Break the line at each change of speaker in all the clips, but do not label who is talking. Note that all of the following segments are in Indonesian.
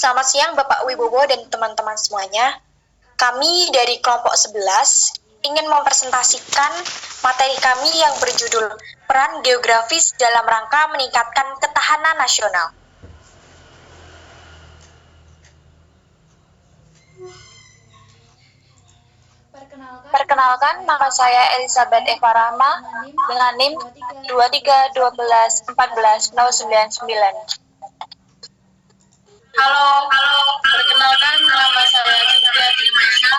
Selamat siang Bapak Wibowo dan teman-teman semuanya. Kami dari kelompok 11 ingin mempresentasikan materi kami yang berjudul Peran Geografis dalam Rangka Meningkatkan Ketahanan Nasional. Perkenalkan, nama saya Elizabeth Eva Rahma dengan NIM 2312140999.
Halo, perkenalkan nama saya Cynthia Trimasya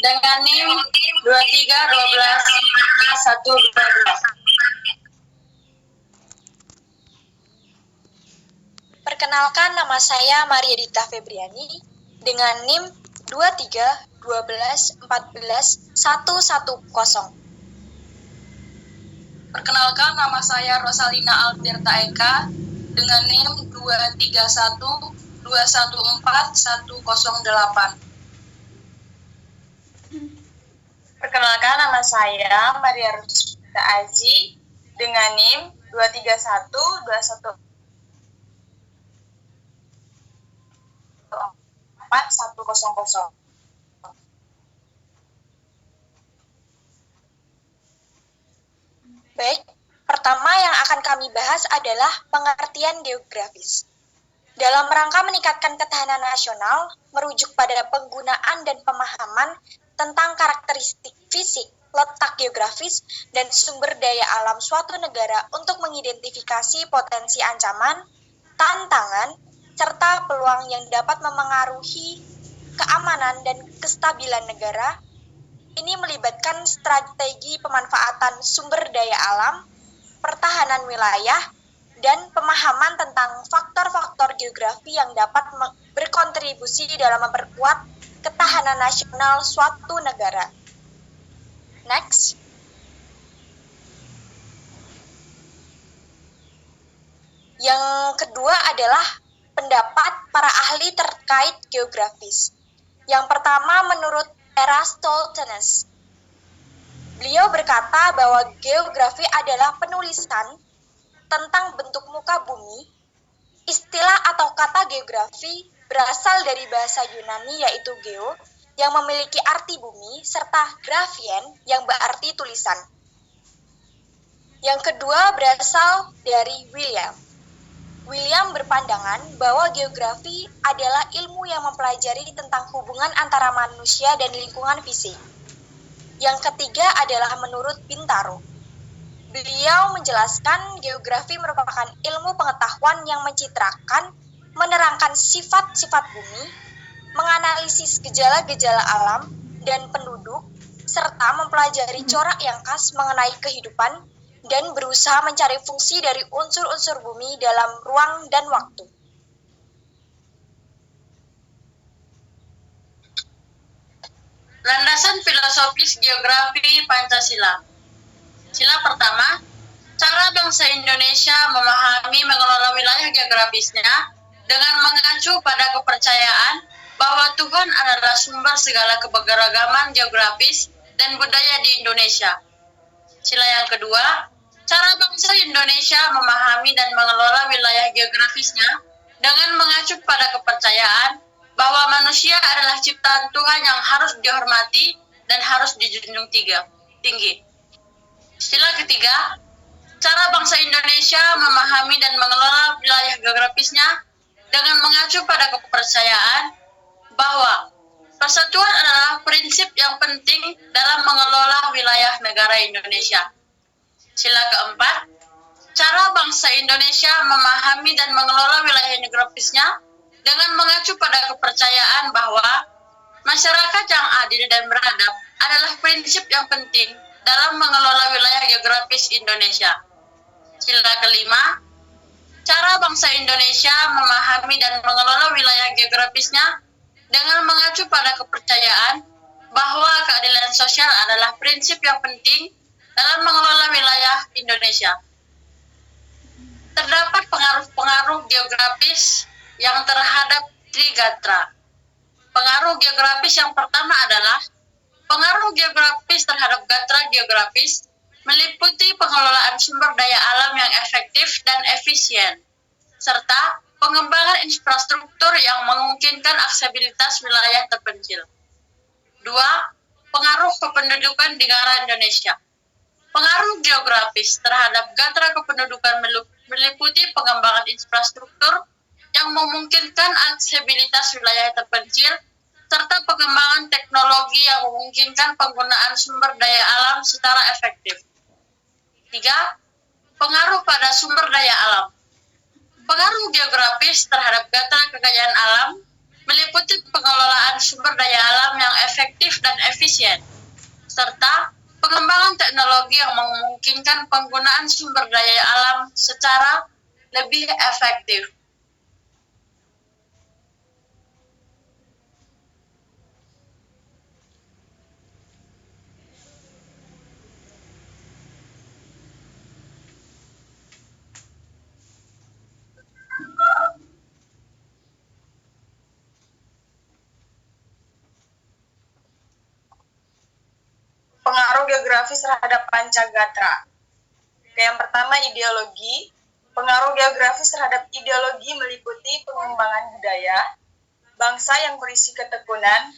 dengan NIM 23124112.
Perkenalkan, nama saya Maria Dita Febriani dengan NIM 2312141110.
Perkenalkan, nama saya Rosalina Altirta Eka dengan NIM 231214108.
Perkenalkan, nama saya Maria Rusda Aji dengan NIM 2312141.
Baik, pertama yang akan kami bahas adalah pengertian geografis. Dalam rangka meningkatkan ketahanan nasional, merujuk pada penggunaan dan pemahaman tentang karakteristik fisik, letak geografis, dan sumber daya alam suatu negara untuk mengidentifikasi potensi ancaman, tantangan, serta peluang yang dapat memengaruhi keamanan dan kestabilan negara. Ini melibatkan strategi pemanfaatan sumber daya alam, pertahanan wilayah, dan pemahaman tentang faktor-faktor geografi yang dapat berkontribusi dalam memperkuat ketahanan nasional suatu negara. Next. Yang kedua adalah pendapat para ahli terkait geografis. Yang pertama menurut Eratosthenes. Beliau berkata bahwa geografi adalah penulisan tentang bentuk muka bumi. Istilah atau kata geografi berasal dari bahasa Yunani yaitu geo yang memiliki arti bumi serta graphien yang berarti tulisan. Yang kedua berasal dari William. William berpandangan bahwa geografi adalah ilmu yang mempelajari tentang hubungan antara manusia dan lingkungan fisik. Yang ketiga adalah menurut Bintaro. Beliau menjelaskan geografi merupakan ilmu pengetahuan yang mencitrakan, menerangkan sifat-sifat bumi, menganalisis gejala-gejala alam dan penduduk, serta mempelajari corak yang khas mengenai kehidupan dan berusaha mencari fungsi dari unsur-unsur bumi dalam ruang dan waktu.
Landasan filosofis geografi Pancasila. Sila pertama, cara bangsa Indonesia memahami mengelola wilayah geografisnya dengan mengacu pada kepercayaan bahwa Tuhan adalah sumber segala keberagaman geografis dan budaya di Indonesia. Sila yang kedua, cara bangsa Indonesia memahami dan mengelola wilayah geografisnya dengan mengacu pada kepercayaan bahwa manusia adalah ciptaan Tuhan yang harus dihormati dan harus dijunjung tinggi. Sila ketiga, cara bangsa Indonesia memahami dan mengelola wilayah geografisnya dengan mengacu pada kepercayaan bahwa persatuan adalah prinsip yang penting dalam mengelola wilayah negara Indonesia. Sila keempat, cara bangsa Indonesia memahami dan mengelola wilayah geografisnya dengan mengacu pada kepercayaan bahwa masyarakat yang adil dan beradab adalah prinsip yang penting dalam mengelola wilayah geografis Indonesia. Sila kelima, cara bangsa Indonesia memahami dan mengelola wilayah geografisnya dengan mengacu pada kepercayaan bahwa keadilan sosial adalah prinsip yang penting dalam mengelola wilayah Indonesia. Terdapat pengaruh-pengaruh geografis yang terhadap Trigatra. Pengaruh geografis yang pertama adalah pengaruh geografis terhadap gatra geografis meliputi pengelolaan sumber daya alam yang efektif dan efisien, serta pengembangan infrastruktur yang memungkinkan aksesibilitas wilayah terpencil. 2. Pengaruh kependudukan di negara Indonesia. Pengaruh geografis terhadap gatra kependudukan meliputi pengembangan infrastruktur yang memungkinkan aksesibilitas wilayah terpencil, serta pengembangan teknologi yang memungkinkan penggunaan sumber daya alam secara efektif. 3. Pengaruh pada sumber daya alam. Pengaruh geografis terhadap gatra kekayaan alam meliputi pengelolaan sumber daya alam yang efektif dan efisien, serta pengembangan teknologi yang memungkinkan penggunaan sumber daya alam secara lebih efektif.
Pengaruh geografis terhadap Pancagatra. Yang pertama, ideologi. Pengaruh geografis terhadap ideologi meliputi pengembangan budaya, bangsa yang berisi ketekunan,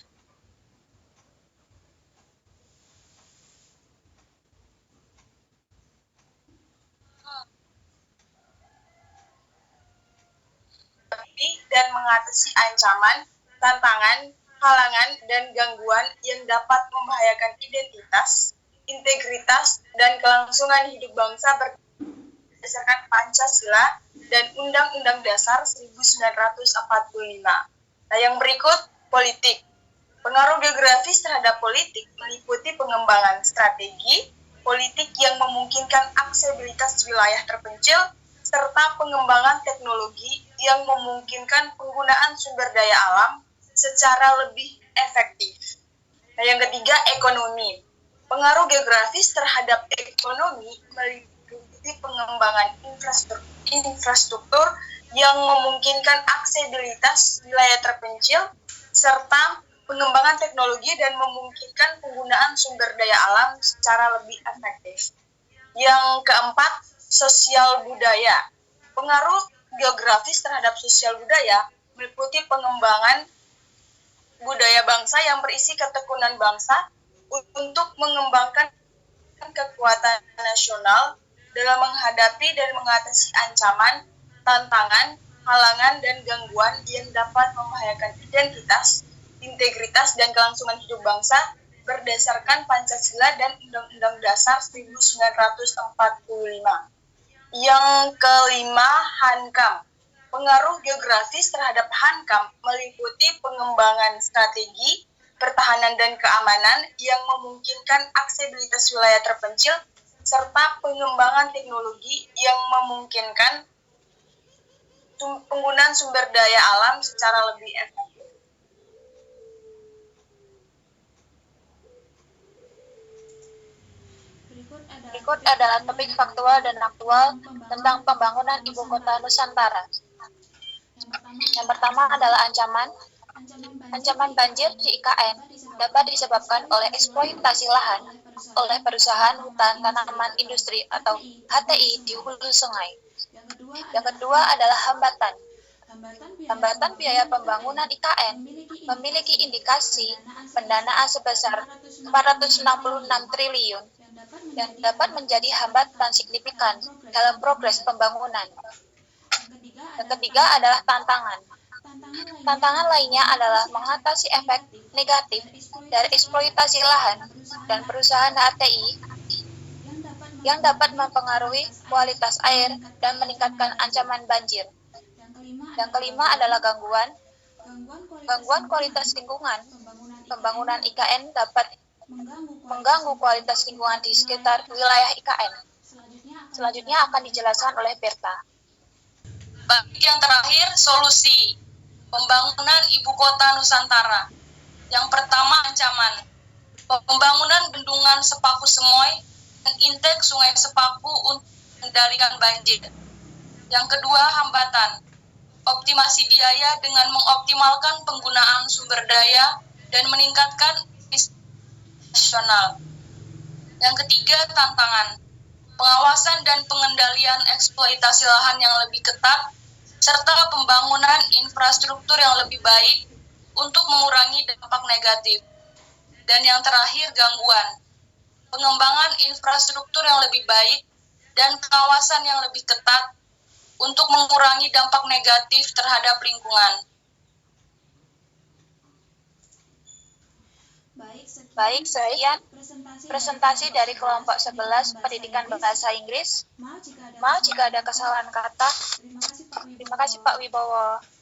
dan mengatasi ancaman, tantangan, halangan, dan gangguan yang dapat membahayakan identitas, integritas, dan kelangsungan hidup bangsa berdasarkan Pancasila dan Undang-Undang Dasar 1945. Nah, yang berikut, politik. Pengaruh geografis terhadap politik meliputi pengembangan strategi, politik yang memungkinkan aksesibilitas wilayah terpencil, serta pengembangan teknologi yang memungkinkan penggunaan sumber daya alam secara lebih efektif. Nah, yang ketiga, ekonomi. Pengaruh geografis terhadap ekonomi meliputi pengembangan infrastruktur yang memungkinkan aksesibilitas wilayah terpencil, serta pengembangan teknologi dan memungkinkan penggunaan sumber daya alam secara lebih efektif. Yang keempat, sosial budaya. Pengaruh geografis terhadap sosial budaya meliputi pengembangan budaya bangsa yang berisi ketekunan bangsa untuk mengembangkan kekuatan nasional dalam menghadapi dan mengatasi ancaman, tantangan, halangan, dan gangguan yang dapat membahayakan identitas, integritas, dan kelangsungan hidup bangsa berdasarkan Pancasila dan Undang-Undang Dasar 1945. Yang kelima, Hankam. Pengaruh geografis terhadap Hankam meliputi pengembangan strategi, pertahanan dan keamanan yang memungkinkan aksesibilitas wilayah terpencil, serta pengembangan teknologi yang memungkinkan penggunaan sumber daya alam secara lebih efektif.
Berikut adalah topik faktual dan aktual tentang pembangunan Ibu Kota Nusantara. Yang pertama adalah ancaman. Ancaman banjir di IKN dapat disebabkan oleh eksploitasi lahan oleh perusahaan hutan tanaman industri atau HTI di hulu sungai. Yang kedua adalah hambatan. Hambatan biaya pembangunan IKN memiliki indikasi pendanaan sebesar 466 triliun yang dapat menjadi hambatan signifikan dalam progres pembangunan. Yang ketiga adalah tantangan. Tantangan lainnya adalah mengatasi efek negatif dari eksploitasi lahan dan perusahaan HTI yang dapat mempengaruhi kualitas air dan meningkatkan ancaman banjir. Yang kelima adalah gangguan. Gangguan kualitas lingkungan. Pembangunan IKN dapat mengganggu kualitas lingkungan di sekitar wilayah IKN. Selanjutnya akan dijelaskan oleh Berta.
Bagi yang terakhir, solusi pembangunan Ibu Kota Nusantara. Yang pertama, ancaman. Pembangunan bendungan Sepaku Semoy dan intake Sungai Sepaku untuk mengendalikan banjir. Yang kedua, hambatan. Optimasi biaya dengan mengoptimalkan penggunaan sumber daya dan meningkatkan nasional. Yang ketiga, tantangan. Pengawasan dan pengendalian eksploitasi lahan yang lebih ketat
serta pembangunan infrastruktur yang lebih baik untuk mengurangi dampak negatif. Dan yang terakhir, gangguan. Pengembangan infrastruktur yang lebih baik dan kawasan yang lebih ketat untuk mengurangi dampak negatif terhadap lingkungan.
Baik, sekian presentasi dari kelompok 11 Pendidikan Bahasa Inggris. Maaf jika ada kesalahan kata. Terima kasih Pak Wibowo.